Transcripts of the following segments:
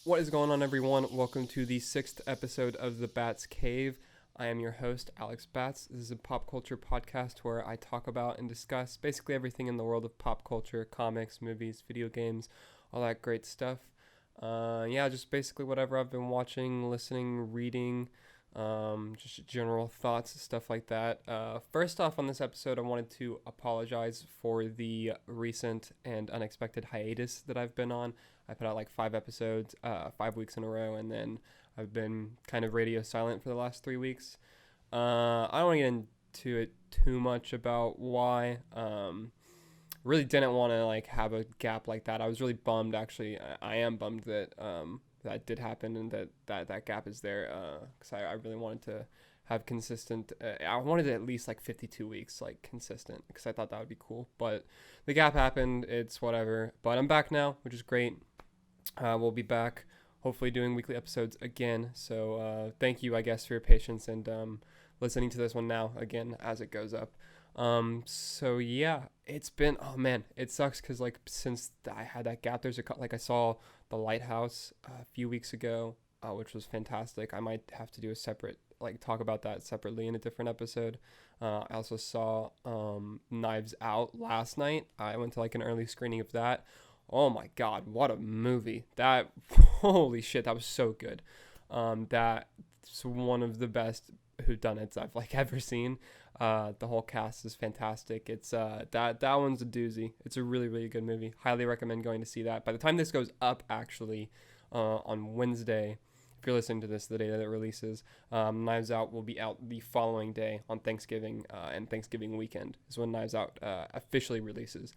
What is going on, everyone? Welcome to the sixth episode of The Bats Cave. I am your host, Alex Bats. This is a pop culture podcast where I talk about and discuss basically everything in the world of pop culture, comics, movies, video games, all that great stuff. Just basically whatever I've been watching, listening, reading, just general thoughts, stuff like that. First off, on this episode, I wanted to apologize for the recent and unexpected hiatus that I've been on. I put out like 5 episodes, 5 weeks in a row, and then I've been kind of radio silent for the last 3 weeks. I don't want to get into it too much about why. Really didn't want to like have a gap like that. I was really bummed, actually. I am bummed that that did happen and that gap is there, because I really wanted to have consistent. I wanted at least like 52 weeks, like consistent, because I thought that would be cool. But the gap happened. It's whatever. But I'm back now, which is great. We'll be back, hopefully doing weekly episodes again. So thank you, I guess, for your patience and listening to this one now again as it goes up. So yeah, it's been, oh man, it sucks because like since I had that gap, I saw The Lighthouse a few weeks ago, which was fantastic. I might have to do a separate, like, talk about that separately in a different episode. I also saw Knives Out last night. I went to like an early screening of that. Oh my god, what a movie. That, holy shit, that was so good. That's one of the best whodunits I've like ever seen. The whole cast is fantastic. It's that one's a doozy. It's a really, really good movie. Highly recommend going to see that. By the time this goes up, actually, on Wednesday, if you're listening to this the day that it releases, Knives Out will be out the following day on Thanksgiving, and Thanksgiving weekend is when Knives Out officially releases.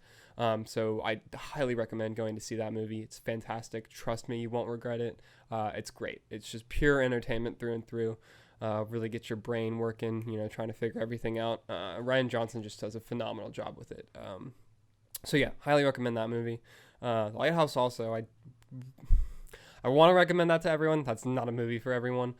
So I highly recommend going to see that movie. It's fantastic. Trust me, you won't regret it. It's great. It's just pure entertainment through and through. Really get your brain working, trying to figure everything out. Ryan Johnson just does a phenomenal job with it. So yeah, highly recommend that movie. Lighthouse also, I want to recommend that to everyone. That's not a movie for everyone.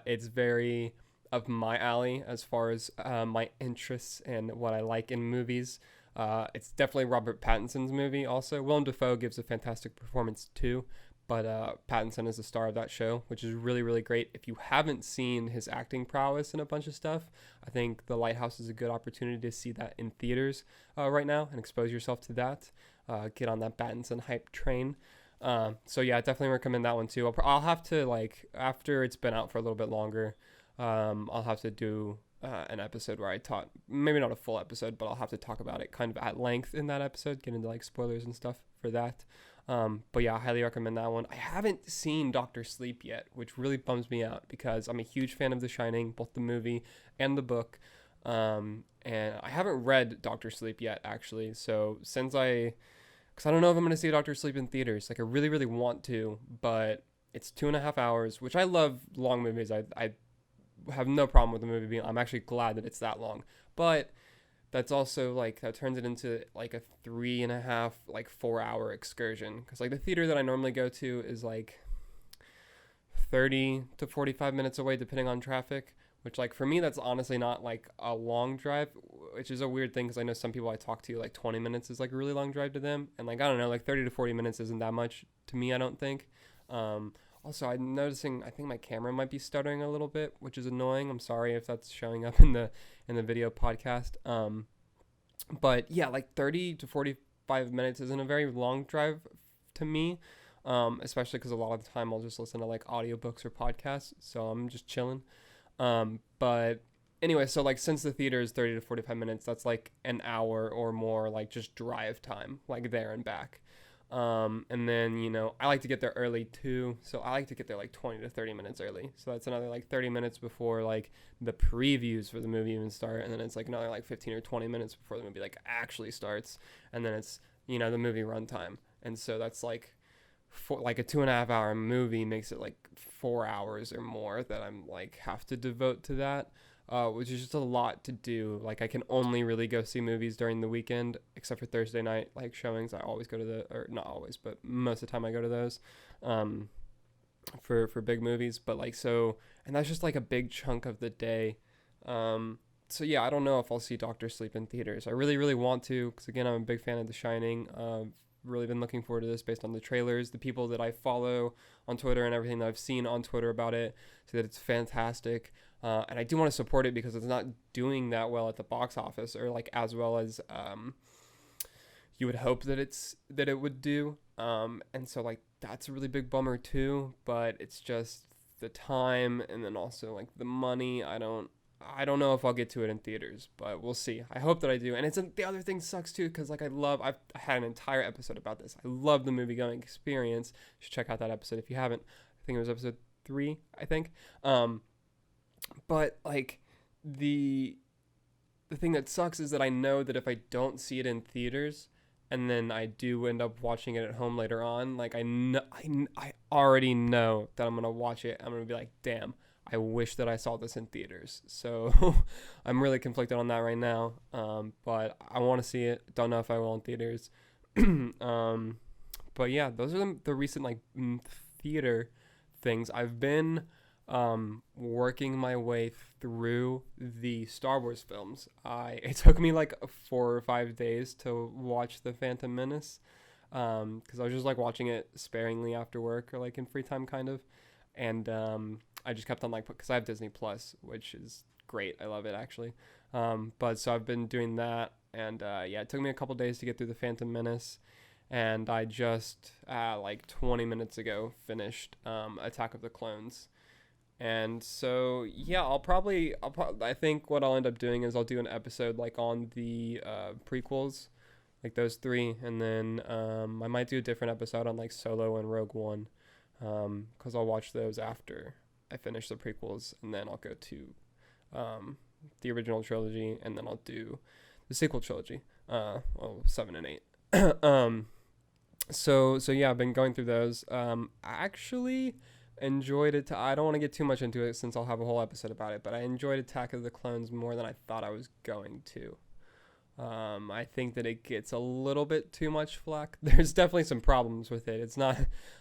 It's very of my alley as far as my interests and what I like in movies. It's definitely Robert Pattinson's movie also. Willem Dafoe gives a fantastic performance too, but Pattinson is the star of that show, which is really, really great. If you haven't seen his acting prowess in a bunch of stuff, I think The Lighthouse is a good opportunity to see that in theaters right now and expose yourself to that. Get on that Pattinson hype train. So yeah, I definitely recommend that one too. I'll have to, like, after it's been out for a little bit longer, I'll have to do an episode where I talk, maybe not a full episode, but I'll have to talk about it kind of at length in that episode, get into like spoilers and stuff for that. But yeah, I highly recommend that one. I haven't seen Doctor Sleep yet, which really bums me out because I'm a huge fan of The Shining, both the movie and the book. And I haven't read Doctor Sleep yet, actually. So because I don't know if I'm going to see Doctor Sleep in theaters. Like, I really, really want to, but it's 2.5 hours, which I love long movies. I have no problem with the movie being, I'm actually glad that it's that long. But that's also, like, that turns it into, like, a 3.5, like, 4-hour excursion. Because, like, the theater that I normally go to is, like, 30 to 45 minutes away, depending on traffic. Which, like, for me, that's honestly not, like, a long drive, which is a weird thing because I know some people I talk to, like, 20 minutes is, like, a really long drive to them. And, like, I don't know, like, 30 to 40 minutes isn't that much to me, I don't think. Also, I'm noticing, I think my camera might be stuttering a little bit, which is annoying. I'm sorry if that's showing up in the video podcast. But, yeah, like, 30 to 45 minutes isn't a very long drive to me, especially because a lot of the time I'll just listen to, like, audiobooks or podcasts, so I'm just chilling. But anyway, so like since the theater is 30 to 45 minutes, that's like an hour or more, like just drive time, like there and back. And then, I like to get there early too. So I like to get there like 20 to 30 minutes early. So that's another like 30 minutes before like the previews for the movie even start. And then it's like another like 15 or 20 minutes before the movie like actually starts. And then it's, the movie runtime. And so that's like, for like a 2.5 hour movie makes it like 4 hours or more that I'm like have to devote to that, which is just a lot to do. Like, I can only really go see movies during the weekend, except for Thursday night like showings. I always go to or not always, but most of the time I go to those for big movies. But like, so, and that's just like a big chunk of the day. So yeah, I don't know if I'll see Doctor Sleep in theaters. I really, really want to, because again, I'm a big fan of The Shining. really been looking forward to this based on the trailers. The people that I follow on Twitter and everything that I've seen on Twitter about it say that it's fantastic. And I do want to support it because it's not doing that well at the box office, or like as well as you would hope that it would do. And so like that's a really big bummer too, but it's just the time, and then also like the money. I don't know if I'll get to it in theaters, but we'll see. I hope that I do. And the other thing sucks too, because like I had an entire episode about this. I love the movie going experience. You should check out that episode if you haven't. I think it was episode 3, I think. But like the thing that sucks is that I know that if I don't see it in theaters, and then I do end up watching it at home later on, like I already know that I'm gonna watch it. I'm gonna be like, damn, I wish that I saw this in theaters. So I'm really conflicted on that right now. But I want to see it. Don't know if I will in theaters. But yeah, those are the recent like theater things. I've been working my way through the Star Wars films. It took me like 4 or 5 days to watch The Phantom Menace, because I was just like watching it sparingly after work or like in free time kind of, and I just kept on like, because I have Disney Plus, which is great. I love it actually. But so I've been doing that, and yeah, it took me a couple days to get through The Phantom Menace, and I just like 20 minutes ago finished Attack of the Clones. And so yeah, I think what I'll end up doing is I'll do an episode like on the prequels, like those 3, and then I might do a different episode on like Solo and Rogue One, because I'll watch those after I finish the prequels, and then I'll go to the original trilogy, and then I'll do the sequel trilogy, 7 and 8. So yeah, I've been going through those. I actually enjoyed it. I don't want to get too much into it since I'll have a whole episode about it, but I enjoyed Attack of the Clones more than I thought I was going to. I think that it gets a little bit too much flack. There's definitely some problems with it. It's not,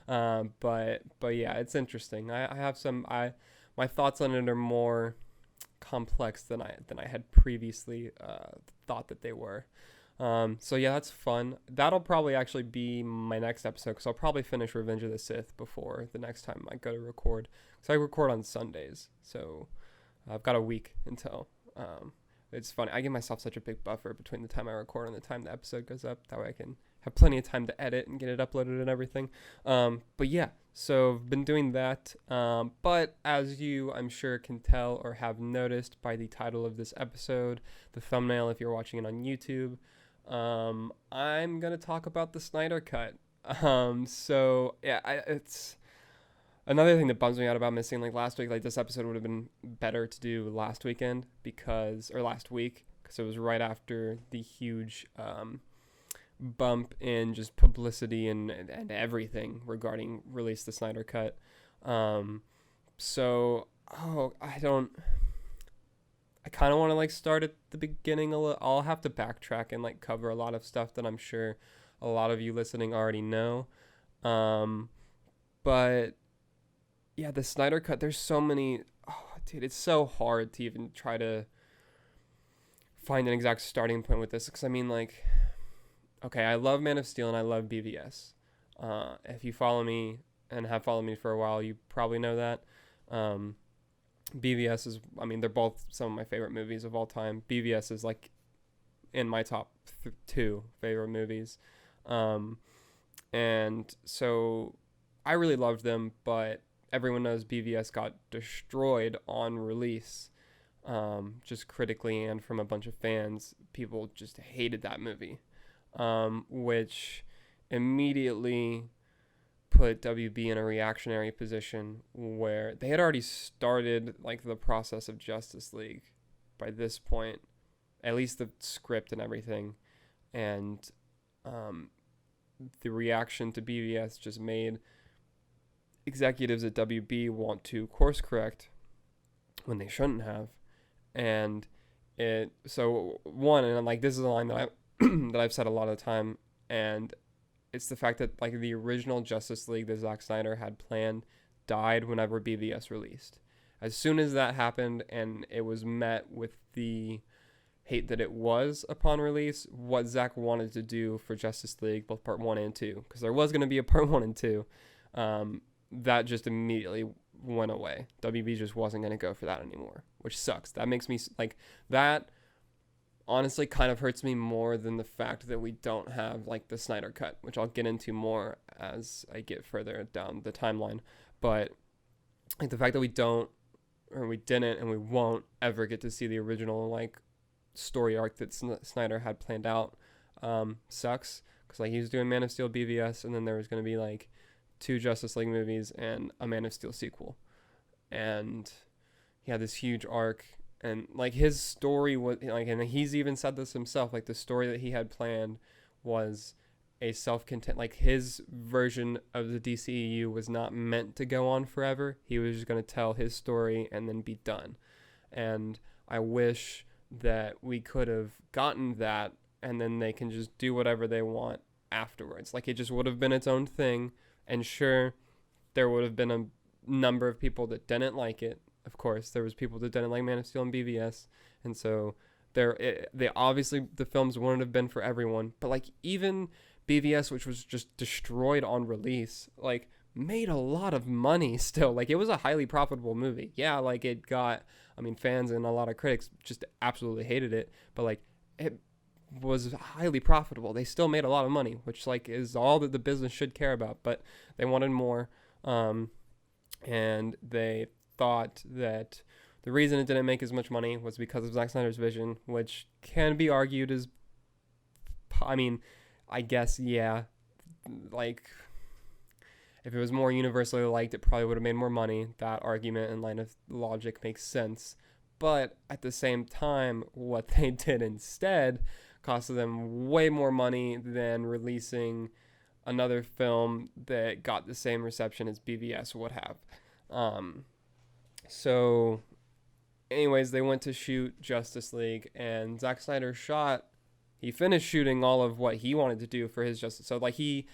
but yeah, it's interesting. I have my thoughts on it are more complex than I had previously thought that they were. So yeah, that's fun. That'll probably actually be my next episode, because I'll probably finish Revenge of the Sith before the next time I go to record. So I record on Sundays, so I've got a week until. It's funny. I give myself such a big buffer between the time I record and the time the episode goes up. That way I can have plenty of time to edit and get it uploaded and everything. But yeah, so I've been doing that. But as you, I'm sure, can tell or have noticed by the title of this episode, the thumbnail if you're watching it on YouTube, I'm going to talk about the Snyder Cut. So yeah, it's another thing that bums me out about missing like last week. Like this episode would have been better to do last week, because it was right after the huge bump in just publicity and everything regarding release the Snyder Cut. I kind of want to like start at the beginning a little. I'll have to backtrack and like cover a lot of stuff that I'm sure a lot of you listening already know. But yeah, the Snyder Cut, there's so many, dude, it's so hard to even try to find an exact starting point with this. Because I mean, like, okay, I love Man of Steel and I love BVS. If you follow me and have followed me for a while, you probably know that. BVS is, I mean, they're both some of my favorite movies of all time. BVS is like in my top 2 favorite movies. And so I really loved them, but everyone knows BVS got destroyed on release, just critically and from a bunch of fans. People just hated that movie, which immediately put WB in a reactionary position where they had already started like the process of Justice League by this point, at least the script and everything, and the reaction to BVS just made executives at WB want to course correct when they shouldn't have. And and like, this is a line that I that I've said a lot of the time, and it's the fact that like the original Justice League that Zack Snyder had planned died whenever BVS released. As soon as that happened and it was met with the hate that it was upon release what Zack wanted to do for Justice League, both part 1 and 2, because there was going to be a part 1 and 2. That just immediately went away. WB just wasn't going to go for that anymore, which sucks. That makes me like that. Honestly, kind of hurts me more than the fact that we don't have like the Snyder cut, which I'll get into more as I get further down the timeline. But like the fact that we don't, or we didn't, and we won't ever get to see the original like story arc that Snyder had planned out, sucks. Because like he was doing Man of Steel BVS, and then there was going to be like 2 Justice League movies and a Man of Steel sequel, and he had this huge arc. And like his story was like, and he's even said this himself, like the story that he had planned was a self-contained, like his version of the DCEU was not meant to go on forever. He was just going to tell his story and then be done. And I wish that we could have gotten that, and then they can just do whatever they want afterwards. Like it just would have been its own thing. And sure, there would have been a number of people that didn't like it. Of course, there was people that didn't like Man of Steel and BVS, and so they obviously the films wouldn't have been for everyone. But like even BVS, which was just destroyed on release, like made a lot of money still. Like it was a highly profitable movie. Yeah, like it got, I mean, fans and a lot of critics just absolutely hated it, but like it was highly profitable. They still made a lot of money, which like is all that the business should care about. But they wanted more, and they thought that the reason it didn't make as much money was because of Zack Snyder's vision, which can be argued as, I mean, I guess, yeah, like, if it was more universally liked, it probably would have made more money. That argument in line of logic makes sense. But at the same time, what they did instead costed them way more money than releasing another film that got the same reception as BVS would have. So anyways, they went to shoot Justice League, and Zack Snyder he finished shooting all of what he wanted to do for his Justice. So like he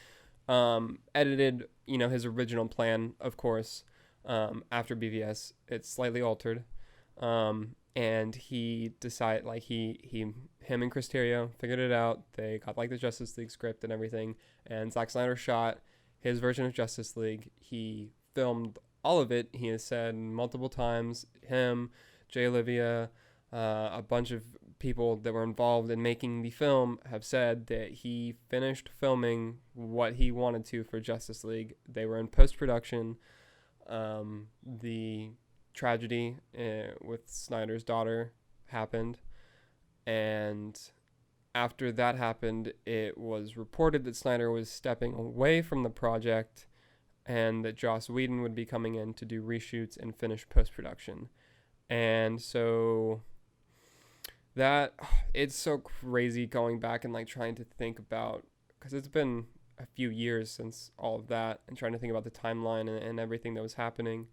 edited, his original plan, of course, after BVS. It's slightly altered. And he decided, like him and Chris Terrio figured it out. They got like the Justice League script and everything, and Zack Snyder shot his version of Justice League. He filmed all of it. He has said multiple times, him, Jay Olivia, a bunch of people that were involved in making the film have said that he finished filming what he wanted to for Justice League. They were in post-production. The tragedy with Snyder's daughter happened, and after that happened, it was reported that Snyder was stepping away from the project and that Joss Whedon would be coming in to do reshoots and finish post-production. And so that, it's so crazy going back and like trying to think about, because it's been a few years since all of that, and trying to think about the timeline and everything that was happening.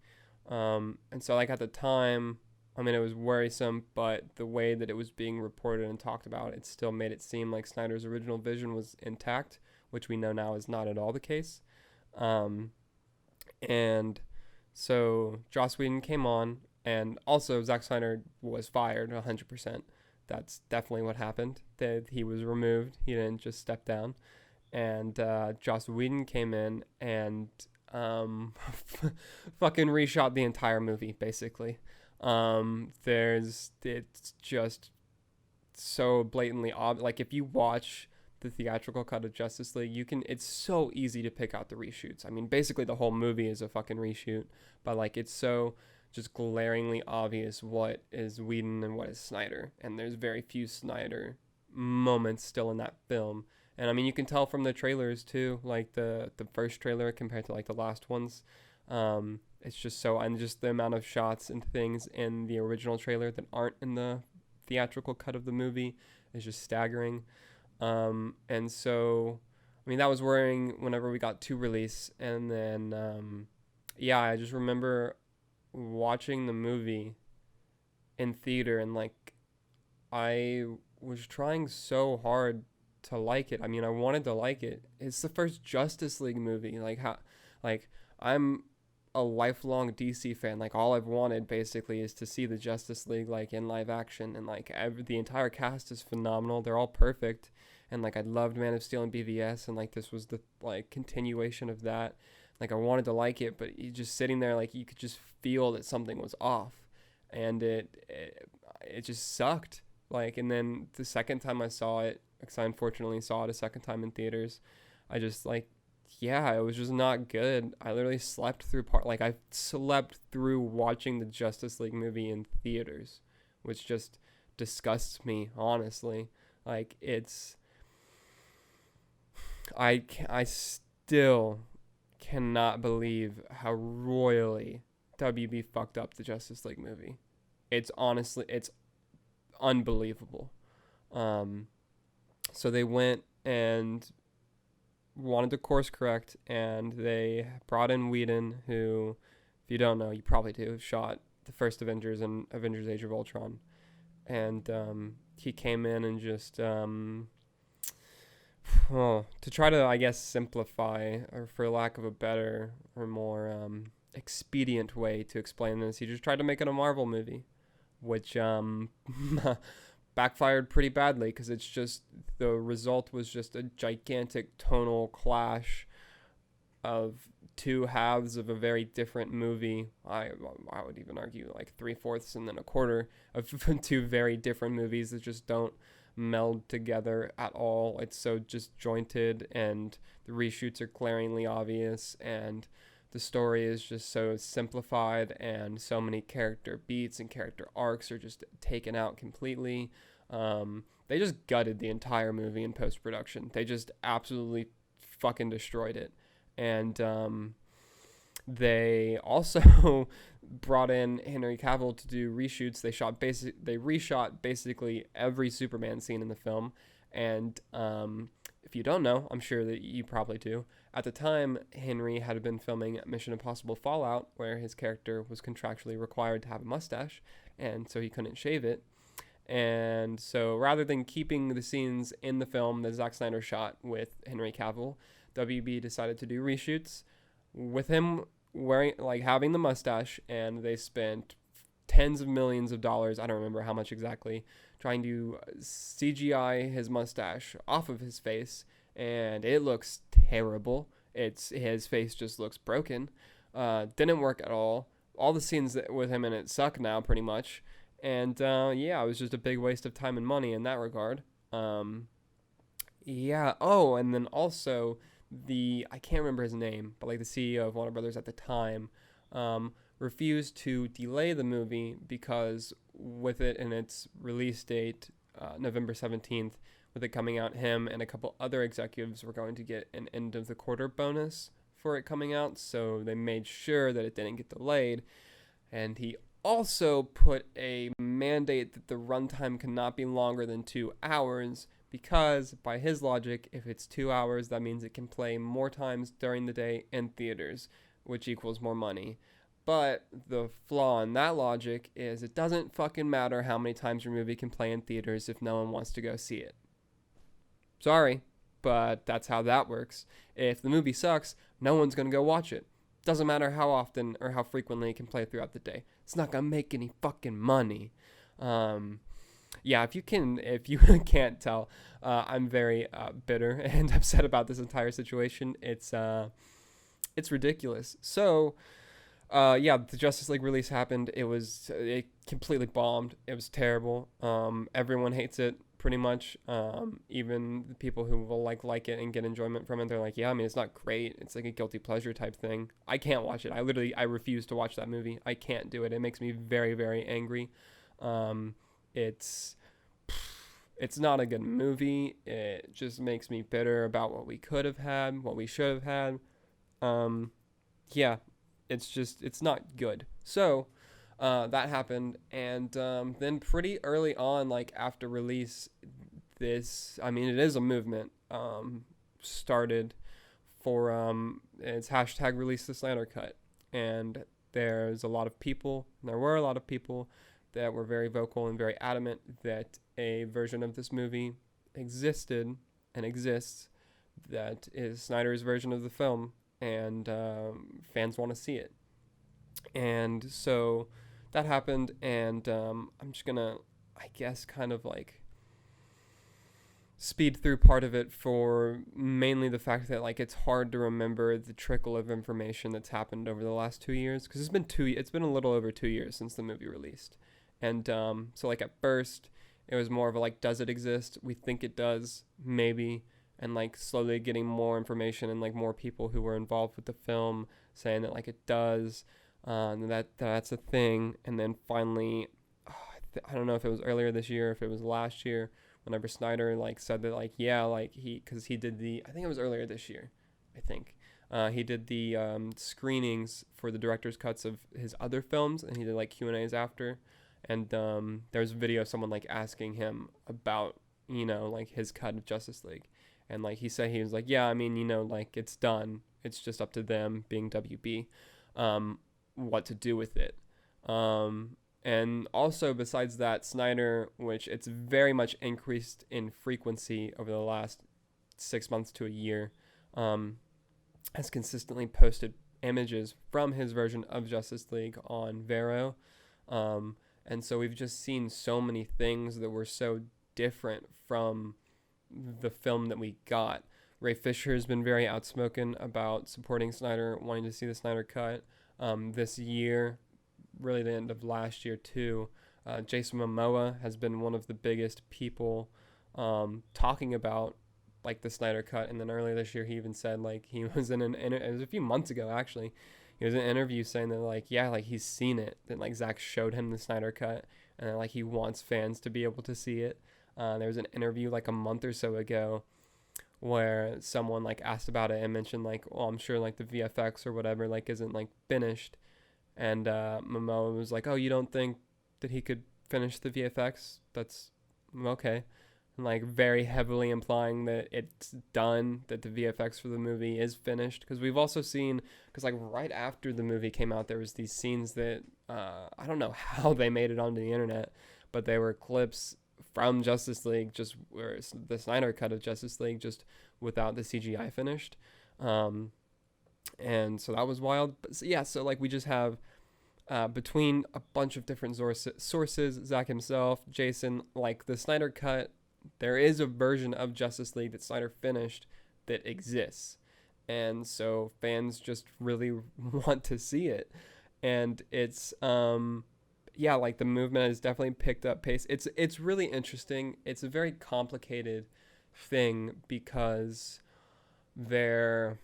And so like at the time, I mean, it was worrisome, but the way that it was being reported and talked about, it still made it seem like Snyder's original vision was intact, which we know now is not at all the case. And so Joss Whedon came on, and also Zack Snyder was fired 100%. That's definitely what happened. That he was removed. He didn't just step down. And Joss Whedon came in and fucking reshot the entire movie, basically. It's just so blatantly obvious. Like if you watch the theatrical cut of Justice League, it's so easy to pick out the reshoots. I mean, basically the whole movie is a fucking reshoot, but like it's so just glaringly obvious what is Whedon and what is Snyder, and there's very few Snyder moments still in that film. And I mean, you can tell from the trailers too, like the first trailer compared to like the last ones. It's just so, and just the amount of shots and things in the original trailer that aren't in the theatrical cut of the movie is just staggering. And so, I mean, that was worrying whenever we got to release. And then, I just remember watching the movie in theater, and like, I was trying so hard to like it. I mean, I wanted to like it. It's the first Justice League movie. I'm a lifelong DC fan. Like, all I've wanted basically is to see the Justice League like in live action, and like the entire cast is phenomenal. They're all perfect, and like I loved Man of Steel and BVS, and like this was the like continuation of that. Like, I wanted to like it, but you just sitting there, like, you could just feel that something was off, and it just sucked. Like, and then the second time I saw it, because I unfortunately saw it a second time in theaters, I just like, yeah, it was just not good. I literally slept through I slept through watching the Justice League movie in theaters, which just disgusts me, honestly. Like, I still cannot believe how royally WB fucked up the Justice League movie. It's unbelievable. So they went and wanted to course correct, and they brought in Whedon, who, if you don't know, you probably do, shot the first Avengers and Avengers Age of Ultron. And he came in and just, to try to, I guess, simplify, or for lack of a better or more expedient way to explain this, he just tried to make it a Marvel movie, which backfired pretty badly, because it's just, the result was just a gigantic tonal clash of two halves of a very different movie. I would even argue like 3/4 and then a quarter of two very different movies that just don't meld together at all. It's so disjointed, and the reshoots are glaringly obvious, and the story is just so simplified, and so many character beats and character arcs are just taken out completely. They just gutted the entire movie in post-production. They just absolutely fucking destroyed it. And they also brought in Henry Cavill to do reshoots. They reshot basically every Superman scene in the film. And if you don't know, I'm sure that you probably do, at the time, Henry had been filming Mission Impossible Fallout, where his character was contractually required to have a mustache, and so he couldn't shave it. And so rather than keeping the scenes in the film that Zack Snyder shot with Henry Cavill, WB decided to do reshoots with him having the mustache, and they spent tens of millions of dollars, I don't remember how much exactly, trying to CGI his mustache off of his face, and it looks terrible. His face just looks broken. Didn't work at all. All the scenes with him in it suck now, pretty much. And it was just a big waste of time and money in that regard. And then also I can't remember his name, but like the CEO of Warner Brothers at the time, refused to delay the movie, because with it in its release date, November 17th, with it coming out, him and a couple other executives were going to get an end of the quarter bonus for it coming out. So they made sure that it didn't get delayed. And he also put a mandate that the runtime cannot be longer than 2 hours, because by his logic, if it's 2 hours, that means it can play more times during the day in theaters, which equals more money. But the flaw in that logic is it doesn't fucking matter how many times your movie can play in theaters if no one wants to go see it. Sorry, but that's how that works. If the movie sucks, no one's going to go watch it. Doesn't matter how often or how frequently it can play throughout the day. It's not going to make any fucking money. If you can't tell, I'm very bitter and upset about this entire situation. It's ridiculous. So, the Justice League release happened. It completely bombed. It was terrible. Everyone hates it, pretty much. Even the people who will like it and get enjoyment from it, they're like, yeah, I mean, it's not great. It's like a guilty pleasure type thing. I can't watch it. I refuse to watch that movie. I can't do it. It makes me very, very angry. It's not a good movie. It just makes me bitter about what we could have had, what we should have had. It's not good. So, that happened, and then pretty early on, like after release, it is a movement started for it's hashtag release the Snyder Cut, and there were a lot of people that were very vocal and very adamant that a version of this movie existed and exists that is Snyder's version of the film, and fans want to see it. And so that happened, and I'm just gonna, I guess, kind of like speed through part of it for mainly the fact that like it's hard to remember the trickle of information that's happened over the last 2 years, because it's been a little over 2 years since the movie released. And so like at first it was more of a like, does it exist? We think it does, maybe. And like slowly getting more information and like more people who were involved with the film saying that like it does, and that's a thing. And then finally, I don't know if it was earlier this year, if it was last year, whenever Snyder like said that like, yeah, like because he did the, I think it was earlier this year, I think he did the screenings for the director's cuts of his other films, and he did like Q&As after. And there's a video of someone like asking him about, like his cut of Justice League. And like he said, he was like, yeah, I mean, like it's done. It's just up to them, being WB, what to do with it. And also, besides that, Snyder, which it's very much increased in frequency over the last 6 months to a year, has consistently posted images from his version of Justice League on Vero. And so we've just seen so many things that were so different from the film that we got. Ray Fisher has been very outspoken about supporting Snyder, wanting to see the Snyder cut. This year, really the end of last year too, Jason Momoa has been one of the biggest people talking about like the Snyder cut. And then earlier this year, he even said like he was in it was a few months ago actually. He was in an interview saying that like, yeah, like he's seen it. That like Zack showed him the Snyder cut, and then, like he wants fans to be able to see it. There was an interview like a month or so ago where someone like asked about it and mentioned like, well, I'm sure like the VFX or whatever like isn't like finished. And Momoa was like, oh, you don't think that he could finish the VFX? That's okay. And like very heavily implying that it's done, that the VFX for the movie is finished. Because we've also seen, because like right after the movie came out, there was these scenes that I don't know how they made it onto the internet, but they were clips from Justice League, just where the Snyder cut of Justice League, just without the CGI finished. And so that was wild. But yeah, so like we just have between a bunch of different sources, Zack himself, Jason, like the Snyder cut, there is a version of Justice League that Snyder finished that exists. And so fans just really want to see it. And it's yeah, like the movement has definitely picked up pace. It's really interesting. It's a very complicated thing because I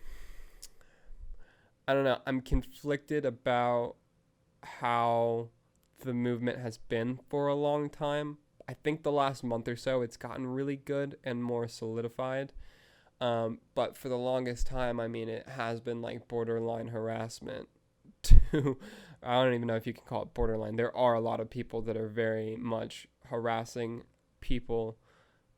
don't know, I'm conflicted about how the movement has been for a long time. I think the last month or so it's gotten really good and more solidified. But for the longest time, I mean, it has been like borderline harassment to, I don't even know if you can call it borderline. There are a lot of people that are very much harassing people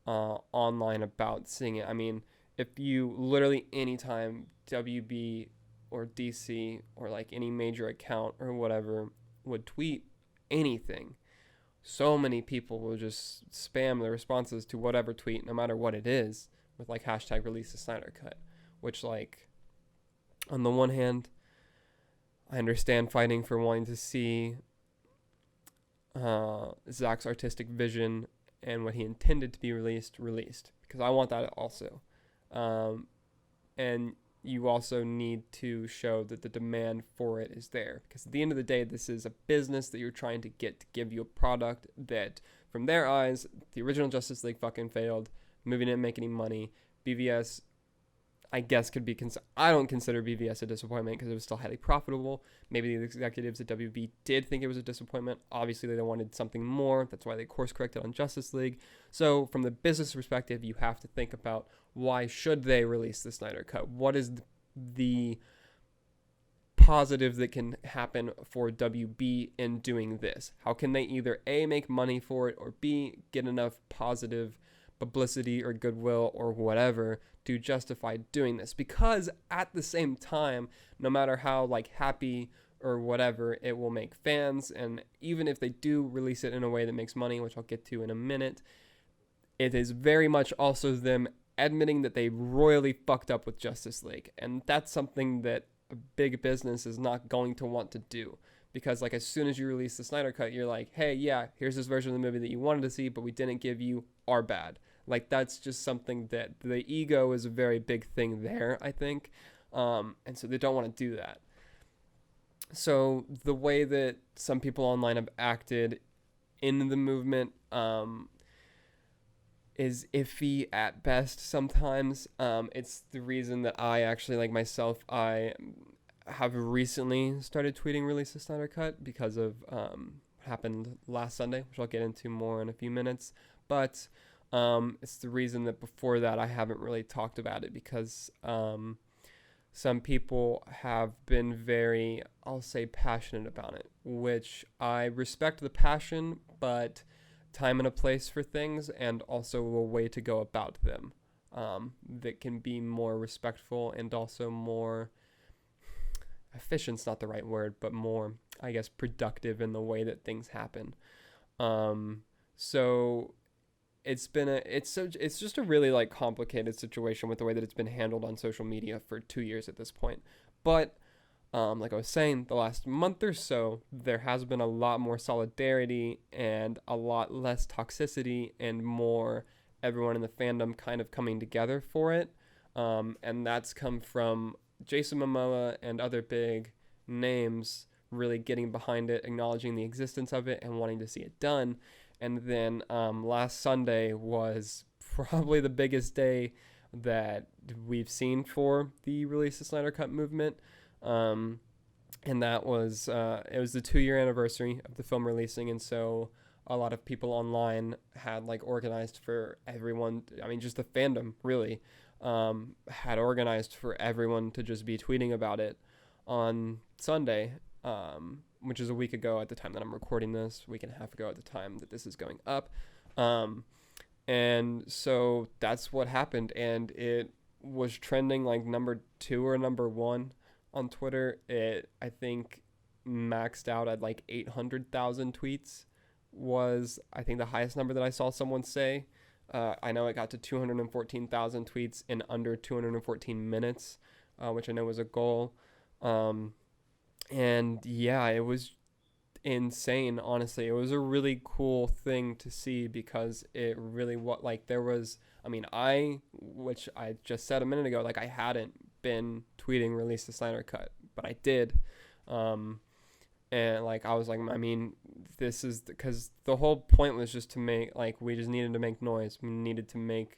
online about seeing it. I mean, if you literally anytime WB or DC or like any major account or whatever would tweet anything, so many people will just spam the responses to whatever tweet, no matter what it is, with like hashtag release the Snyder cut, which like on the one hand, I understand fighting for wanting to see Zack's artistic vision and what he intended to be released, because I want that also. And you also need to show that the demand for it is there, because at the end of the day, this is a business that you're trying to get to give you a product that, from their eyes, the original Justice League fucking failed. The movie didn't make any money. BVS, I guess, could be I don't consider BVS a disappointment because it was still highly profitable. Maybe the executives at WB did think it was a disappointment. Obviously, they wanted something more. That's why they course corrected on Justice League. So from the business perspective, you have to think about, why should they release the Snyder Cut? What is the positive that can happen for WB in doing this? How can they either A, make money for it, or B, get enough positive publicity or goodwill or whatever to justify doing this? Because at the same time, no matter how like happy or whatever, it will make fans, and even if they do release it in a way that makes money, which I'll get to in a minute, it is very much also them admitting that they royally fucked up with Justice League. And that's something that a big business is not going to want to do, because like as soon as you release the Snyder Cut, you're like, hey, yeah, here's this version of the movie that you wanted to see, but we didn't give you our bad. Like that's just something that the ego is a very big thing there, I think. And so they don't want to do that. So the way that some people online have acted in the movement is iffy at best sometimes. It's the reason that I actually, like myself, I have recently started tweeting release the Snyder Cut because of happened last Sunday, which I'll get into more in a few minutes. But it's the reason that before that I haven't really talked about it, because some people have been very, I'll say, passionate about it, which I respect the passion, but time and a place for things, and also a way to go about them that can be more respectful and also more efficient's not the right word, but more, I guess, productive in the way that things happen. So it's just a really like complicated situation with the way that it's been handled on social media for 2 years at this point. But like I was saying, the last month or so, there has been a lot more solidarity and a lot less toxicity and more everyone in the fandom kind of coming together for it. And that's come from Jason Momoa and other big names really getting behind it, acknowledging the existence of it and wanting to see it done. And then last Sunday was probably the biggest day that we've seen for the Release the Snyder Cut movement. And that was, it was the 2-year anniversary of the film releasing. And so a lot of people online had like organized for everyone. I mean, just the fandom really had organized for everyone to just be tweeting about it on Sunday. Which is a week ago at the time that I'm recording this, a week and a half ago at the time that this is going up. And so that's what happened. And it was trending like number 2 or number 1 on Twitter. It, I think, maxed out at like 800,000 tweets was, I think, the highest number that I saw someone say. I know it got to 214,000 tweets in under 214 minutes, which I know was a goal. And yeah, it was insane, honestly. It was a really cool thing to see, because it really, there was, I mean, which I just said a minute ago, like I hadn't been tweeting release the Snyder Cut, but I did. And like, I was like, I mean, this is because the whole point was just to make, like, we just needed to make noise. We needed to make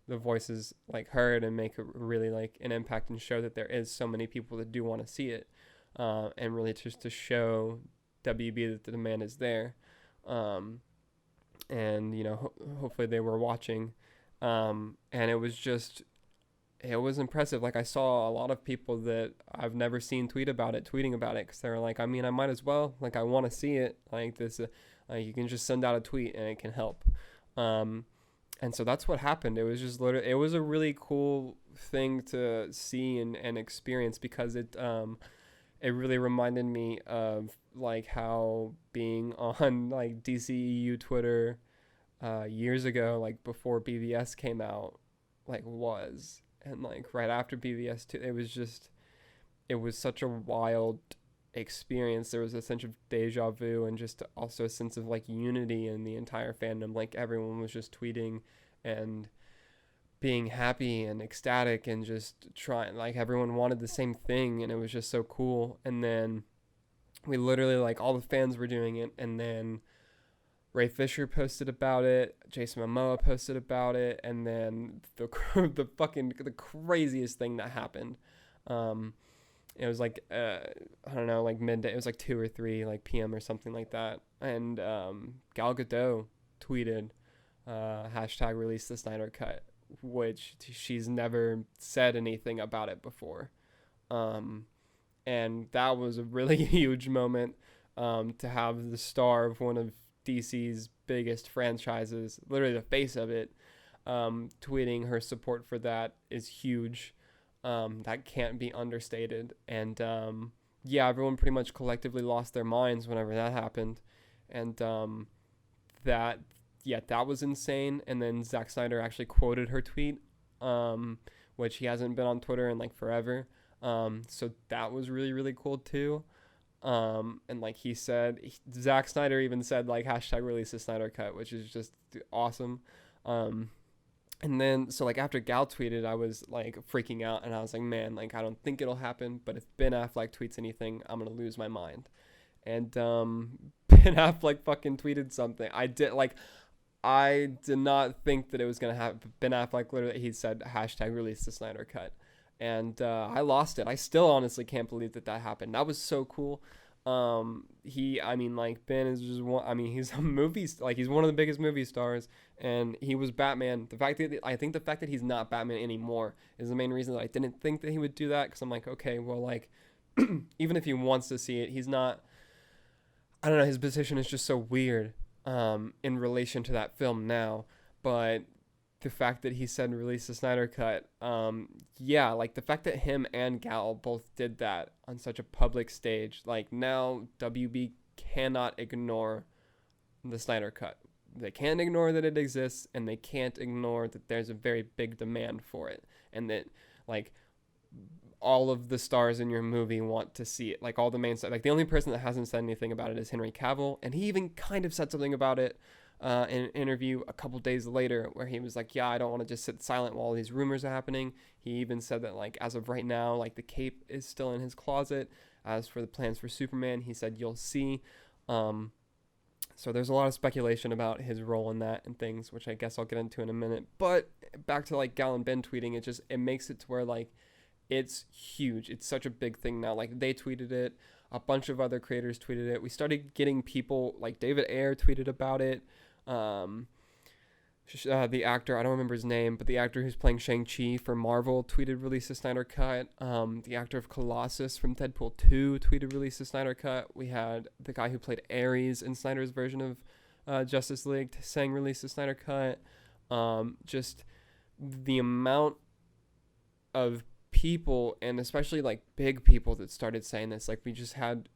the voices like heard and make a really like an impact and show that there is so many people that do want to see it. And really just to show WB that the demand is there. And, you know, hopefully they were watching. And it was impressive. Like I saw a lot of people that I've never seen tweeting about it, because they were like, I mean, I might as well, like, I want to see it like this, like you can just send out a tweet and it can help. And so that's what happened. It was just literally, it was a really cool thing to see and experience, because it really reminded me of like how being on like DCEU Twitter years ago, like before BVS came out, like was, and like right after BVS too, it was such a wild experience. There was a sense of deja vu and just also a sense of like unity in the entire fandom. Like everyone was just tweeting and being happy and ecstatic and just trying, like everyone wanted the same thing, and it was just so cool. And then we literally, like, all the fans were doing it, and then Ray Fisher posted about it, Jason Momoa posted about it, and then the craziest thing that happened, it was like I don't know, like midday, it was like 2 or 3 like PM or something like that, and Gal Gadot tweeted hashtag release the Snyder Cut, which she's never said anything about it before. And that was a really huge moment, to have the star of one of DC's biggest franchises, literally the face of it, tweeting her support for that is huge. That can't be understated. And yeah, everyone pretty much collectively lost their minds whenever that happened. And that was insane. And then Zack Snyder actually quoted her tweet, which he hasn't been on Twitter in like forever. So that was really, really cool too. And like Zack Snyder even said like hashtag release the Snyder cut, which is just awesome. And then so like after Gal tweeted, I was like freaking out, and I was like, man, like I don't think it'll happen, but if Ben Affleck tweets anything, I'm gonna lose my mind. And Ben Affleck fucking tweeted something. I did not think that it was gonna happen. Ben Affleck literally, he said hashtag release the Snyder cut, and I lost it. I still honestly can't believe that happened. That was so cool. I mean, like Ben is just one. I mean, he's a he's one of the biggest movie stars, and he was Batman. I think the fact that he's not Batman anymore is the main reason that I didn't think that he would do that. Because I'm like, okay, well, like even if he wants to see it, he's not. I don't know. His position is just so weird in relation to that film now. But the fact that he said release the Snyder cut, yeah, like the fact that him and Gal both did that on such a public stage, like now WB cannot ignore the Snyder cut. They can't ignore that it exists, and they can't ignore that there's a very big demand for it, and that like all of the stars in your movie want to see it. Like all the main stars. Like the only person that hasn't said anything about it is Henry Cavill, and he even kind of said something about it in an interview a couple days later, where he was like, yeah, I don't want to just sit silent while all these rumors are happening. He even said that like as of right now, like the cape is still in his closet. As for the plans for Superman, he said you'll see. So there's a lot of speculation about his role in that and things, which I guess I'll get into in a minute. But back to like Gal and Ben tweeting, it makes it to where like it's huge. It's such a big thing now. Like they tweeted it, a bunch of other creators tweeted it. We started getting people like David Ayer tweeted about it. The actor, I don't remember his name, but the actor who's playing Shang-Chi for Marvel tweeted release the Snyder cut. The actor of Colossus from Deadpool 2 tweeted release the Snyder cut. We had the guy who played Ares in Snyder's version of Justice League saying release the Snyder cut. Just the amount of people, and especially like big people, that started saying this. Like we just had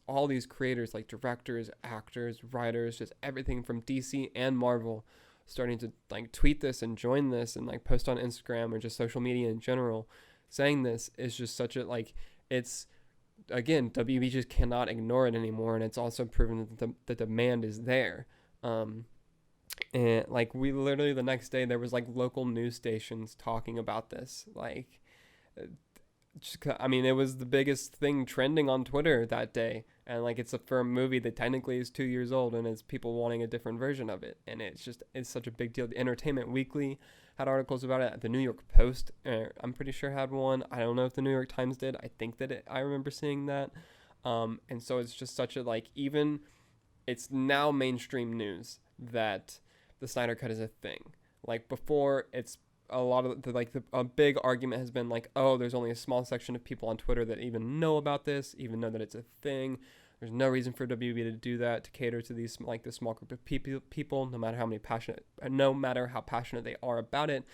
all these creators, like directors, actors, writers, just everything from DC and Marvel starting to like tweet this and join this and like post on Instagram or just social media in general, saying this is just such a like, it's again, WB just cannot ignore it anymore, and it's also proven that the demand is there. And like we literally the next day there was like local news stations talking about this, like I mean, it was the biggest thing trending on Twitter that day, and like it's for a movie that technically is 2 years old, and it's people wanting a different version of it, and it's such a big deal. The Entertainment Weekly had articles about it. The New York Post, I'm pretty sure, had one. I don't know if the New York Times did. I think that I remember seeing that. And so it's just such a like, even it's now mainstream news that the Snyder Cut is a thing. Like before, it's a lot of a big argument has been like, oh, there's only a small section of people on Twitter that even know about this, even know that it's a thing. There's no reason for WB to do that, to cater to these like this small group of people, no matter how passionate they are about it.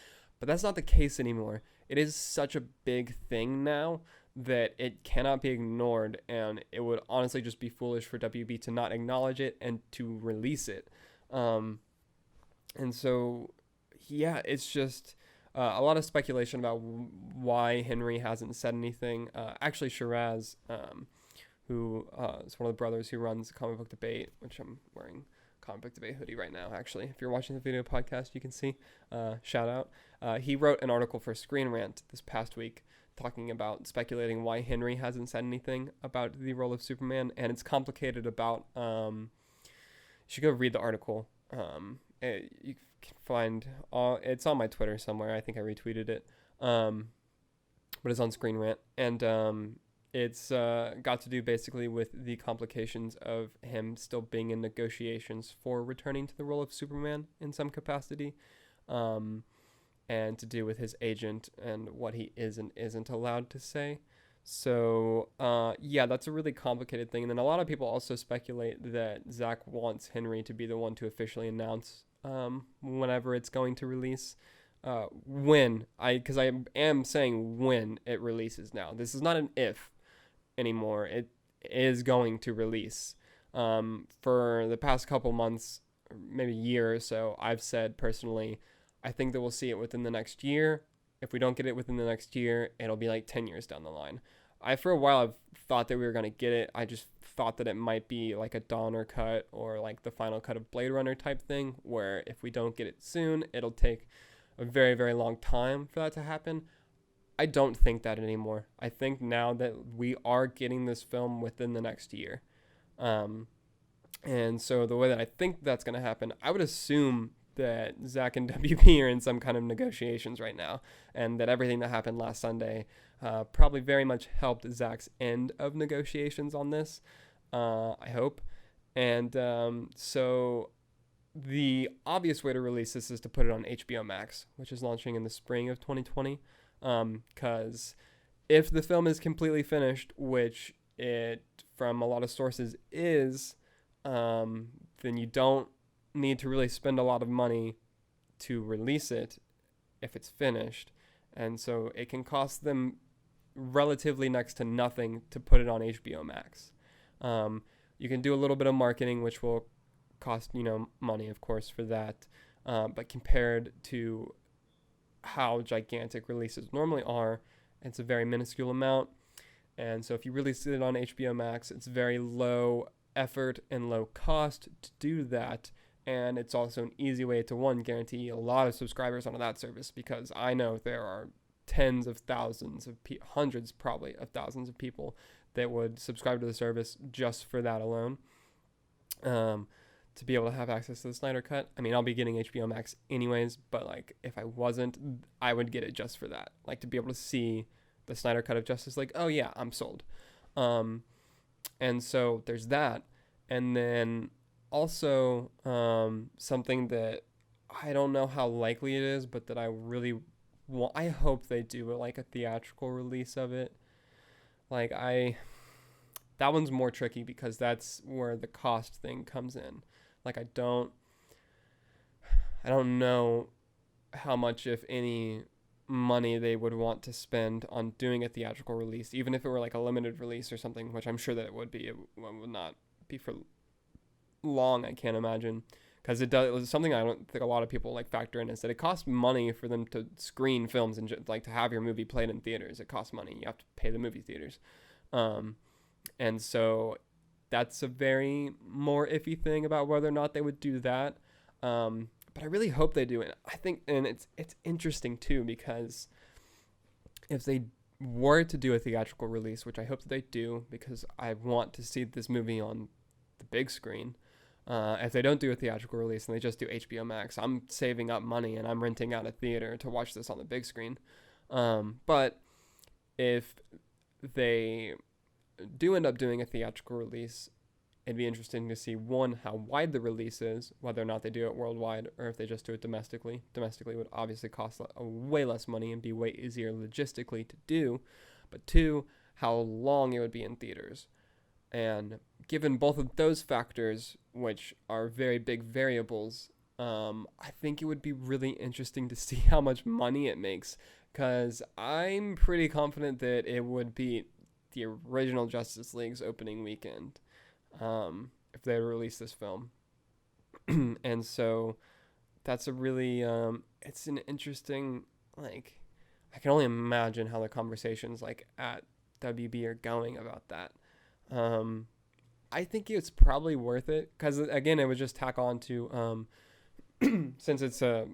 But that's not the case anymore. It is such a big thing now that it cannot be ignored, and it would honestly just be foolish for WB to not acknowledge it and to release it. And so, yeah, it's just a lot of speculation about why Henry hasn't said anything. Actually, Shiraz, who is one of the brothers who runs Comic Book Debate, which I'm wearing Comic Book Debate hoodie right now, actually. If you're watching the video podcast, you can see. Shout out. He wrote an article for Screen Rant this past week talking about speculating why Henry hasn't said anything about the role of Superman, and it's complicated about... you should go read the article. You can find it's on my Twitter somewhere. I think I retweeted it, but it's on Screen Rant, and it's got to do basically with the complications of him still being in negotiations for returning to the role of Superman in some capacity, and to do with his agent and what he is and isn't allowed to say. So, yeah, that's a really complicated thing. And then a lot of people also speculate that Zach wants Henry to be the one to officially announce whenever it's going to release. Because I am saying when it releases now. This is not an if anymore. It is going to release. For the past couple months, maybe a year or so, I've said personally, I think that we'll see it within the next year. If we don't get it within the next year, it'll be like 10 years down the line. for a while I've thought that we were going to get it. I just thought that it might be like a Donner cut or like the final cut of Blade Runner type thing, where if we don't get it soon, it'll take a very, very long time for that to happen. I don't think that anymore. I think now that we are getting this film within the next year. And so the way that I think that's going to happen, I would assume that Zach and WB are in some kind of negotiations right now, and that everything that happened last Sunday probably very much helped Zach's end of negotiations on this, I hope. And so the obvious way to release this is to put it on HBO Max, which is launching in the spring of 2020. Because if the film is completely finished, which it, from a lot of sources, is, then you don't need to really spend a lot of money to release it if it's finished. And so it can cost them relatively next to nothing to put it on HBO Max. You can do a little bit of marketing, which will cost, money, of course, for that. But compared to how gigantic releases normally are, it's a very minuscule amount. And so if you release it on HBO Max, it's very low effort and low cost to do that. And it's also an easy way to, one, guarantee a lot of subscribers onto that service, because I know there are tens of thousands of hundreds probably of thousands of people that would subscribe to the service just for that alone. To be able to have access to the Snyder Cut. I mean, I'll be getting HBO Max anyways, but like if I wasn't, I would get it just for that. Like to be able to see the Snyder Cut of Justice League. Oh yeah, I'm sold. And so there's that. And then also something that I don't know how likely it is, but that I really want, I hope they do like a theatrical release of it. Like that one's more tricky because that's where the cost thing comes in. Like I don't know how much, if any, money they would want to spend on doing a theatrical release, even if it were like a limited release or something, which I'm sure that it would be. It would not be for long, I can't imagine, because it was something I don't think a lot of people like factor in, is that it costs money for them to screen films and like to have your movie played in theaters. It costs money. You have to pay the movie theaters, and so that's a very more iffy thing about whether or not they would do that. But I really hope they do it. I think, and it's interesting too, because if they were to do a theatrical release, which I hope that they do, because I want to see this movie on the big screen. If they don't do a theatrical release and they just do HBO Max, I'm saving up money and I'm renting out a theater to watch this on the big screen. But if they do end up doing a theatrical release, it'd be interesting to see, one, how wide the release is, whether or not they do it worldwide or if they just do it domestically. Domestically would obviously cost way less money and be way easier logistically to do. But two, how long it would be in theaters. And given both of those factors, which are very big variables, I think it would be really interesting to see how much money it makes, because I'm pretty confident that it would beat the original Justice League's opening weekend if they release this film. And so that's a really, it's an interesting, like, I can only imagine how the conversations like at WB are going about that. I think it's probably worth it, because again, it would just tack on to, since it's a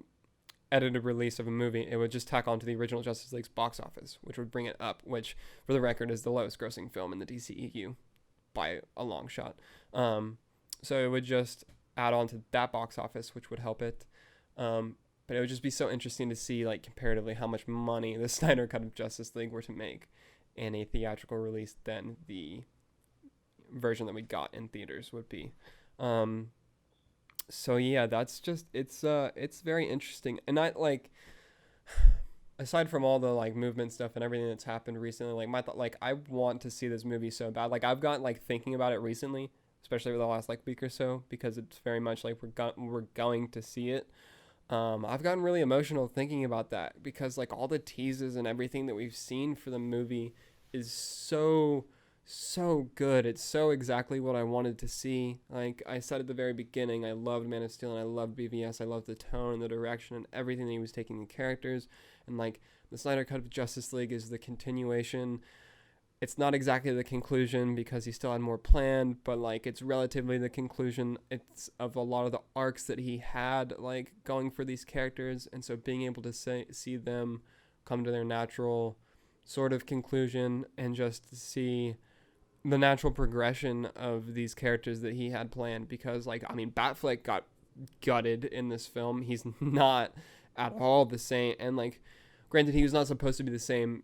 edited release of a movie, it would just tack on to the original Justice League's box office, which would bring it up, which for the record is the lowest grossing film in the DCEU by a long shot. So it would just add on to that box office, which would help it. But it would just be so interesting to see, like, comparatively how much money the Snyder Cut of Justice League were to make in a theatrical release than the version that we got in theaters would be. So yeah, that's just, it's very interesting. And I, like, aside from all the like movement stuff and everything that's happened recently, like my thought, like I want to see this movie so bad. Like I've gotten like thinking about it recently, especially over the last like week or so, because it's very much like we're going to see it. I've gotten really emotional thinking about that, because like all the teases and everything that we've seen for the movie is so good. It's so exactly what I wanted to see. Like I said at the very beginning, I loved Man of Steel and I loved BVS. I loved the tone and the direction and everything that he was taking the characters. And like the Snyder Cut of Justice League is the continuation It's not exactly the conclusion because he still had more planned, but like it's relatively the conclusion. It's of a lot of the arcs that he had like going for these characters, and so being able to see them come to their natural sort of conclusion and just see the natural progression of these characters that he had planned. Because like, I mean, Batfleck got gutted in this film. He's not at all the same, and like, granted, he was not supposed to be the same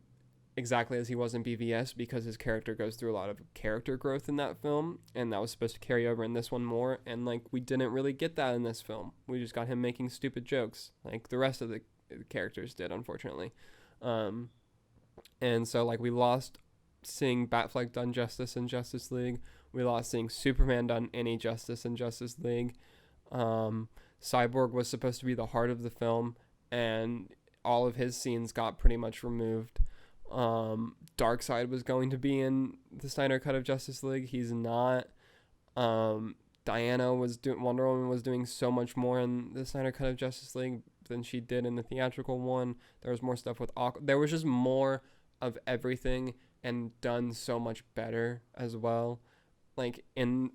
exactly as he was in BVS because his character goes through a lot of character growth in that film, and that was supposed to carry over in this one more, and like we didn't really get that in this film. We just got him making stupid jokes like the rest of the characters did, unfortunately. And so like we lost seeing Batfleck done justice in Justice League. We lost seeing Superman done any justice in Justice League. Cyborg was supposed to be the heart of the film, and all of his scenes got pretty much removed. Darkseid was going to be in the Snyder Cut of Justice League. He's not. Diana was doing, Wonder Woman was doing so much more in the Snyder Cut of Justice League than she did in the theatrical one. There was more stuff with there was just more of everything, and done so much better as well, like in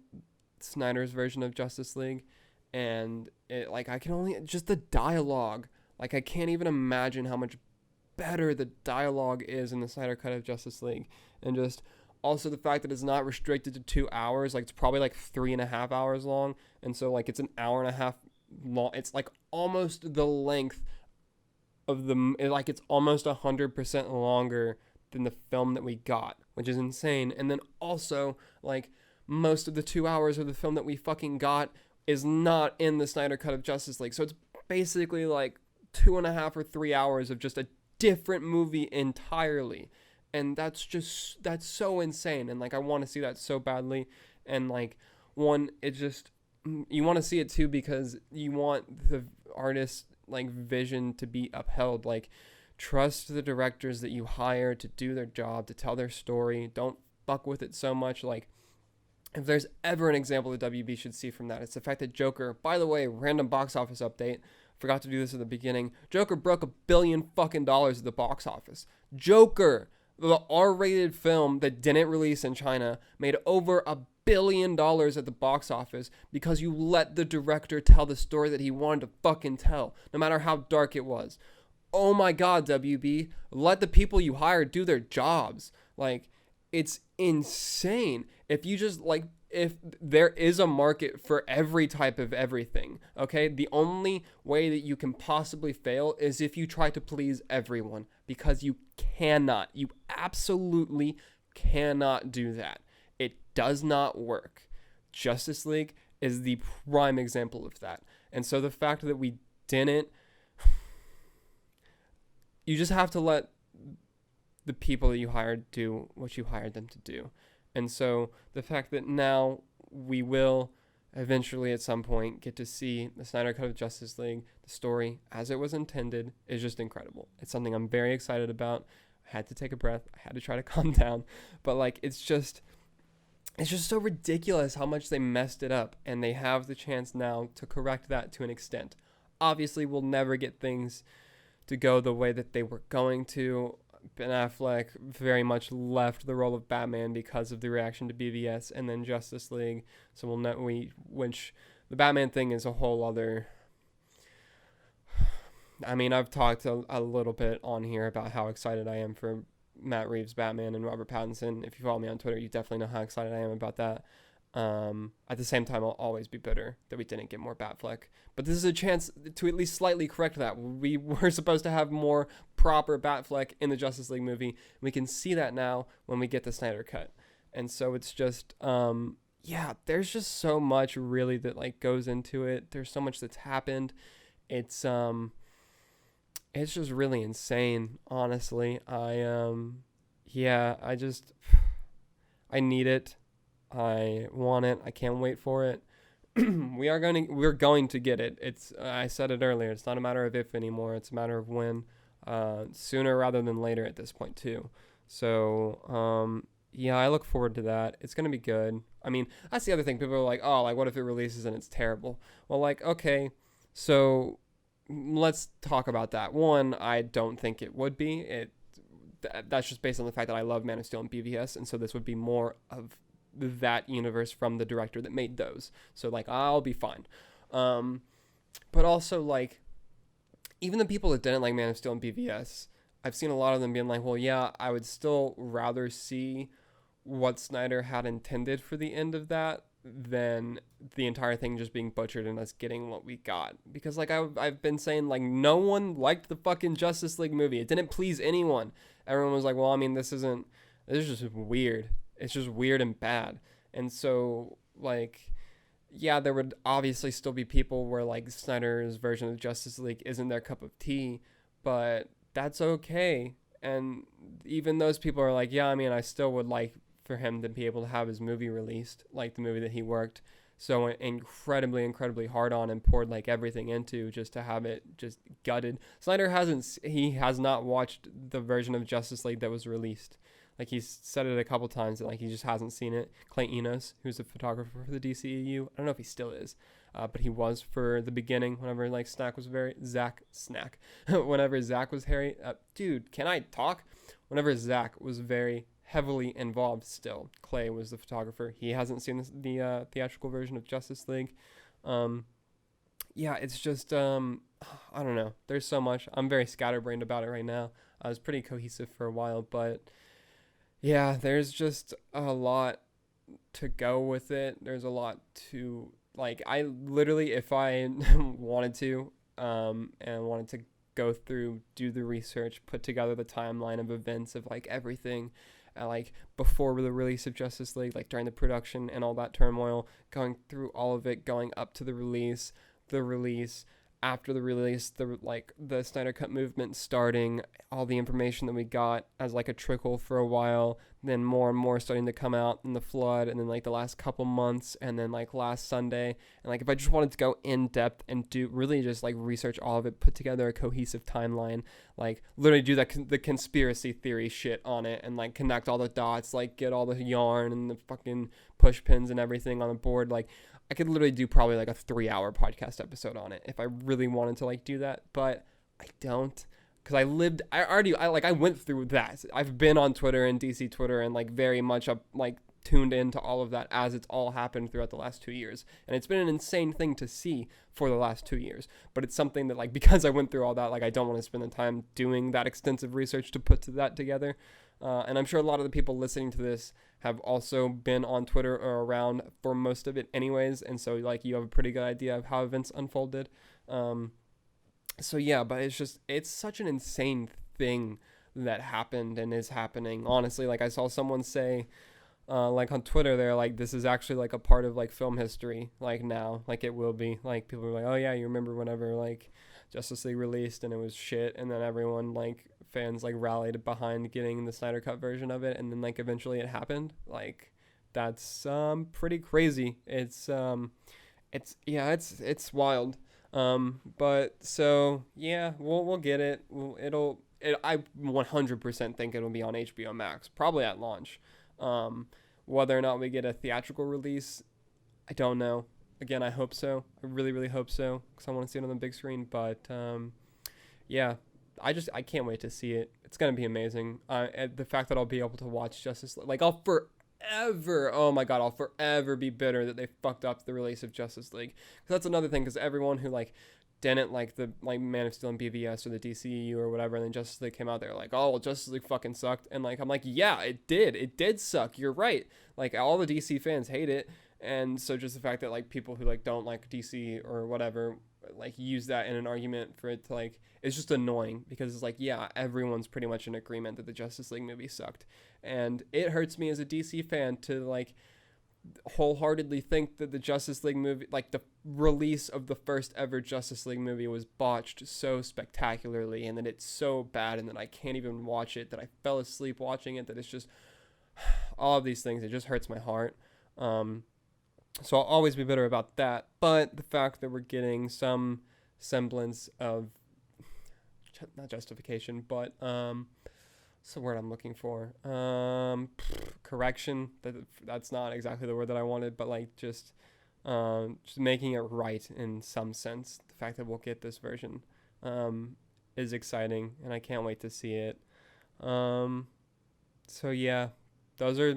Snyder's version of Justice League. And it, like, I can only, just the dialogue, like I can't even imagine how much better the dialogue is in the Snyder Cut of Justice League. And just also the fact that it's not restricted to 2 hours, like it's probably like 3.5 hours long, and so like it's an hour and a half long. It's like almost the length of the, like it's almost 100% longer than the film that we got, which is insane. And then also like most of the 2 hours of the film that we fucking got is not in the Snyder Cut of Justice League, so it's basically like 2.5 or 3 hours of just a different movie entirely. And that's so insane, and like I want to see that so badly. And like, one, it just, you want to see it too because you want the artist's like vision to be upheld. Like, trust the directors that you hire to do their job, to tell their story. Don't fuck with it so much. Like, if there's ever an example that WB should see from that, it's the fact that Joker, by the way, random box office update, forgot to do this at the beginning, Joker broke $1 billion fucking dollars at the box office. Joker, the R-rated film that didn't release in China, made over $1 billion at the box office because you let the director tell the story that he wanted to fucking tell, no matter how dark it was. Oh my God, WB, let the people you hire do their jobs. Like, it's insane. If you just, like, if there is a market for every type of everything, okay? The only way that you can possibly fail is if you try to please everyone, because you cannot. You absolutely cannot do that. It does not work. Justice League is the prime example of that. And so the fact that we didn't, you just have to let the people that you hired do what you hired them to do. And so the fact that now we will eventually at some point get to see the Snyder Cut of Justice League, the story as it was intended, is just incredible. It's something I'm very excited about. I had to take a breath. I had to try to calm down. But like, it's just so ridiculous how much they messed it up, and they have the chance now to correct that to an extent. Obviously, we'll never get things to go the way that they were going to. Ben Affleck very much left the role of Batman because of the reaction to BVS and then Justice League. So we'll know which the Batman thing is a whole other. I mean, I've talked a little bit on here about how excited I am for Matt Reeves' Batman and Robert Pattinson. If you follow me on Twitter, you definitely know how excited I am about that. At the same time, I'll always be bitter that we didn't get more Batfleck. But this is a chance to at least slightly correct that. We were supposed to have more proper Batfleck in the Justice League movie. We can see that now when we get the Snyder Cut. And so it's just, there's just so much really that like goes into it. There's so much that's happened. It's just really insane, honestly. I need it. I want it. I can't wait for it. We're going to get it. I said it earlier. It's not a matter of if anymore. It's a matter of when. Sooner rather than later at this point too. So I look forward to that. It's gonna be good. I mean, that's the other thing. People are like, oh, like what if it releases and it's terrible? Well, like, okay, so let's talk about that. One, I don't think it would be. that's just based on the fact that I love Man of Steel and BVS, and so this would be more of that universe from the director that made those. So like I'll be fine. But also like even the people that didn't like Man of Steel and BVS, I've seen a lot of them being like, well, yeah, I would still rather see what Snyder had intended for the end of that than the entire thing just being butchered and us getting what we got. Because like I've been saying, like no one liked the fucking Justice League movie. It didn't please anyone. Everyone was like, well, I mean, this is just weird. It's just weird and bad. And so like, yeah, there would obviously still be people where like Snyder's version of Justice League isn't their cup of tea, but that's okay. And even those people are like, yeah, I mean, I still would like for him to be able to have his movie released, like the movie that he worked so incredibly hard on and poured like everything into, just to have it just gutted. Snyder has not watched the version of Justice League that was released. Like he's said it a couple times that like he just hasn't seen it. Clay Enos, who's a photographer for the DCEU, I don't know if he still is, but he was for the beginning whenever like whenever Zach was Harry. Dude, can I talk? Whenever Zach was very heavily involved still, Clay was the photographer. He hasn't seen the theatrical version of Justice League. Yeah, it's just I don't know. There's so much. I'm very scatterbrained about it right now. I was pretty cohesive for a while, but yeah, there's just a lot to go with it. There's a lot to like. I literally, if I wanted to, and wanted to go through, do the research, put together the timeline of events of like everything, like before the release of Justice League, like during the production and all that turmoil, going through all of it, going up to the release, after the release, the Snyder Cut movement starting, all the information that we got as like a trickle for a while, then more and more starting to come out in the flood, and then like the last couple months, and then like last Sunday. And like if I just wanted to go in depth and do really just like research all of it, put together a cohesive timeline, like literally do the conspiracy theory shit on it, and like connect all the dots, like get all the yarn and the fucking push pins and everything on the board, like I could literally do probably like a 3-hour podcast episode on it if I really wanted to like do that, but I don't, because I went through that. I've been on Twitter and DC Twitter and like very much like tuned into all of that as it's all happened throughout the last 2 years, and it's been an insane thing to see for the last 2 years. But it's something that like because I went through all that, like I don't want to spend the time doing that extensive research to put that together. And I'm sure a lot of the people listening to this have also been on Twitter or around for most of it anyways. And so like you have a pretty good idea of how events unfolded. So yeah, but it's such an insane thing that happened and is happening. Honestly, like I saw someone say, like on Twitter, they're like, this is actually like a part of like film history. Like now, like it will be, like people are like, oh yeah, you remember whenever like Justice League released and it was shit, and then everyone like fans like rallied behind getting the Snyder Cut version of it, and then like eventually it happened. Like that's pretty crazy. It's wild. But so yeah, we'll get it. I 100% think it'll be on HBO Max probably at launch. Whether or not we get a theatrical release, I don't know. Again, I hope so. I really hope so, because I want to see it on the big screen. But yeah, I can't wait to see it. It's gonna be amazing. The fact that I'll be able to watch Justice League, like I'll forever be bitter that they fucked up the release of Justice League. Because that's another thing. Because everyone who like didn't like the like Man of Steel and BVS or the DCEU or whatever, and then Justice League came out, they're like, oh well, Justice League fucking sucked. And like I'm like, yeah, it did suck. You're right. Like all the DC fans hate it. And so just the fact that like people who like don't like DC or whatever like use that in an argument for it to like, it's just annoying, because it's like, yeah, everyone's pretty much in agreement that the Justice League movie sucked. And it hurts me as a DC fan to like wholeheartedly think that the Justice League movie, like the release of the first ever Justice League movie, was botched so spectacularly, and that it's so bad, and that I can't even watch it, that I fell asleep watching it, that it's just all of these things. It just hurts my heart. So I'll always be bitter about that. But the fact that we're getting some semblance of, not justification, but what's the word I'm looking for? Correction. That's not exactly the word that I wanted, but like just making it right in some sense. The fact that we'll get this version is exciting, and I can't wait to see it. So yeah, those are,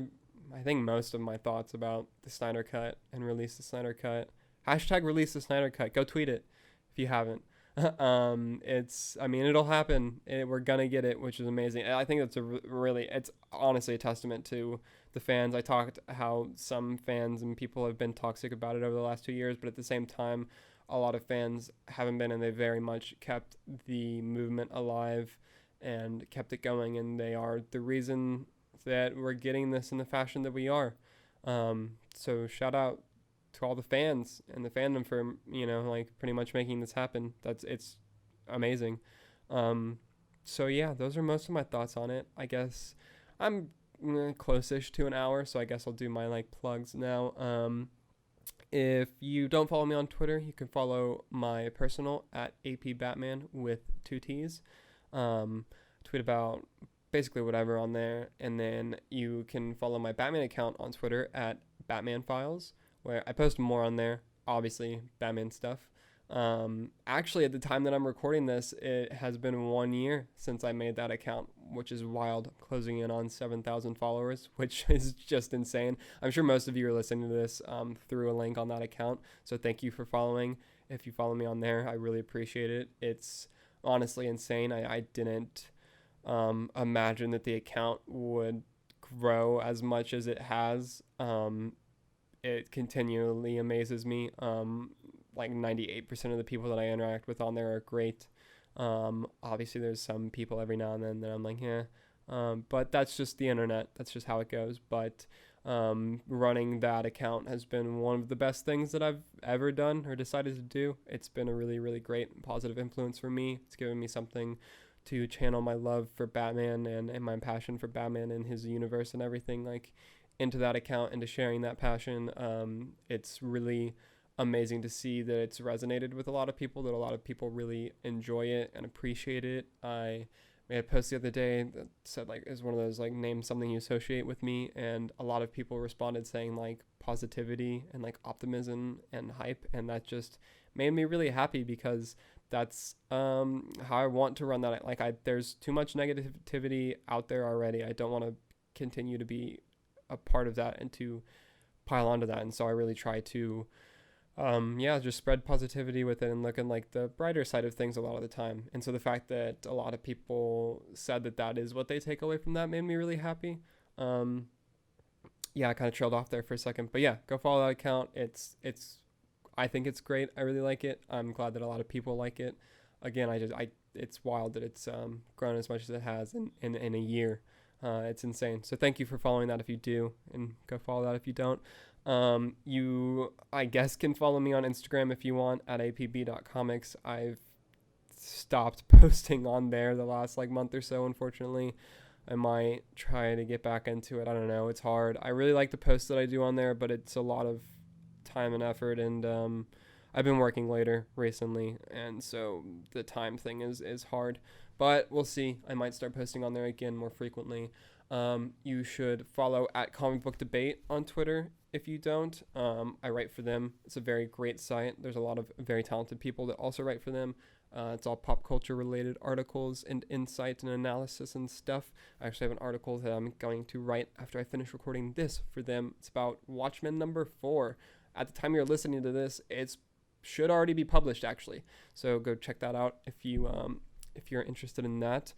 I think, most of my thoughts about the Snyder Cut and release the Snyder Cut. Hashtag release the Snyder Cut. Go tweet it if you haven't. I mean, it'll happen. We're gonna get it, which is amazing. I think that's it's honestly a testament to the fans. I talked how some fans and people have been toxic about it over the last 2 years, but at the same time, a lot of fans haven't been, and they very much kept the movement alive and kept it going, and they are the reason that we're getting this in the fashion that we are. So shout out to all the fans and the fandom for like pretty much making this happen. It's amazing. So yeah, those are most of my thoughts on it. I guess I'm close-ish to an hour, so I guess I'll do my like plugs now. If you don't follow me on Twitter, you can follow my personal at APBatman with 2 T's. Tweet about basically whatever on there, and then you can follow my Batman account on Twitter at Batman Files, where I post more on there, obviously Batman stuff. Actually, at the time that I'm recording this, it has been 1 year since I made that account, which is wild, closing in on 7,000 followers, which is just insane. I'm sure most of you are listening to this through a link on that account, so thank you for following. If you follow me on there, I really appreciate it. It's honestly insane. I didn't imagine that the account would grow as much as it has. It continually amazes me. Like 98% of the people that I interact with on there are great. Obviously, there's some people every now and then that I'm like, yeah. But that's just the internet. That's just how it goes. But running that account has been one of the best things that I've ever done or decided to do. It's been a really, really great positive influence for me. It's given me something to channel my love for Batman and my passion for Batman and his universe and everything like into that account, into sharing that passion. It's really amazing to see that it's resonated with a lot of people, that a lot of people really enjoy it and appreciate it. I made a post the other day that said like is one of those like name something you associate with me, and a lot of people responded saying like positivity and like optimism and hype, and that just made me really happy because that's how I want to run that. Like there's too much negativity out there already. I don't want to continue to be a part of that and to pile onto that, and so I really try to just spread positivity with it and look in like the brighter side of things a lot of the time. And so the fact that a lot of people said that that is what they take away from that made me really happy. I kind of trailed off there for a second, but yeah, go follow that account. I think it's great. I really like it. I'm glad that a lot of people like it. Again, it's wild that it's grown as much as it has in a year. It's insane. So thank you for following that if you do, and go follow that if you don't. You, I guess, can follow me on Instagram if you want at apb.comics. I've stopped posting on there the last like month or so, unfortunately. I might try to get back into it. I don't know. It's hard. I really like the posts that I do on there, but it's a lot of time and effort, and I've been working later recently, and so the time thing is hard. But we'll see. I might start posting on there again more frequently. You should follow at Comic Book Debate on Twitter if you don't. I write for them. It's a very great site. There's a lot of very talented people that also write for them. It's all pop culture related articles and insight and analysis and stuff. I actually have an article that I'm going to write after I finish recording this for them. It's about Watchmen #4. At the time you're listening to this, it should already be published actually. So go check that out if you're interested in that.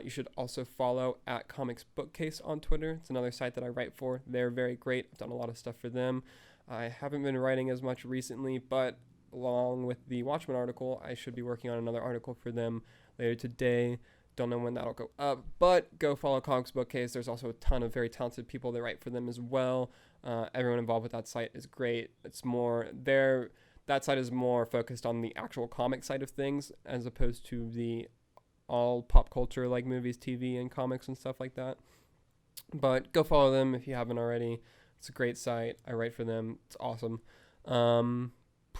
You should also follow at Comics Bookcase on Twitter. It's another site that I write for. They're very great. I've done a lot of stuff for them. I haven't been writing as much recently, but along with the Watchmen article, I should be working on another article for them later today. Don't know when that'll go up, but go follow Comics Bookcase. There's also a ton of very talented people that write for them as well. Everyone involved with that site is great. That site is more focused on the actual comic side of things as opposed to the all pop culture like movies, TV, and comics and stuff like that. But go follow them if you haven't already. It's a great site. I write for them. It's awesome.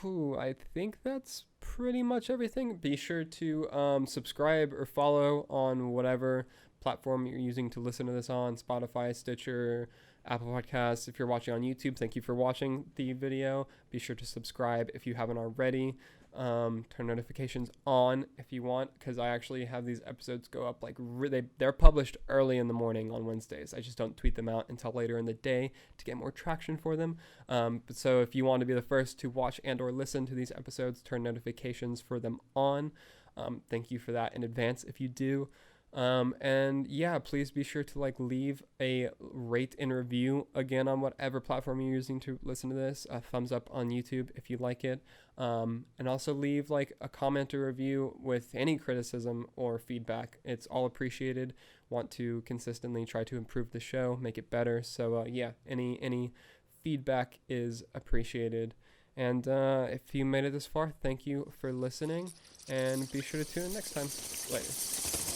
I think that's pretty much everything. Be sure to subscribe or follow on whatever platform you're using to listen to this on. Spotify, Stitcher, Apple Podcasts. If you're watching on YouTube, thank you for watching the video. Be sure to subscribe if you haven't already. Turn notifications on if you want, because I actually have these episodes go up like they're published early in the morning on Wednesdays. I just don't tweet them out until later in the day to get more traction for them. But so if you want to be the first to watch and or listen to these episodes, turn notifications for them on. Thank you for that in advance if you do. And yeah, please be sure to like leave a rate and review again on whatever platform you're using to listen to this. A thumbs up on YouTube if you like it. And also leave like a comment or review with any criticism or feedback. It's all appreciated. Want to consistently try to improve the show, make it better. So yeah, any feedback is appreciated. And if you made it this far, thank you for listening, and be sure to tune in next time. Later.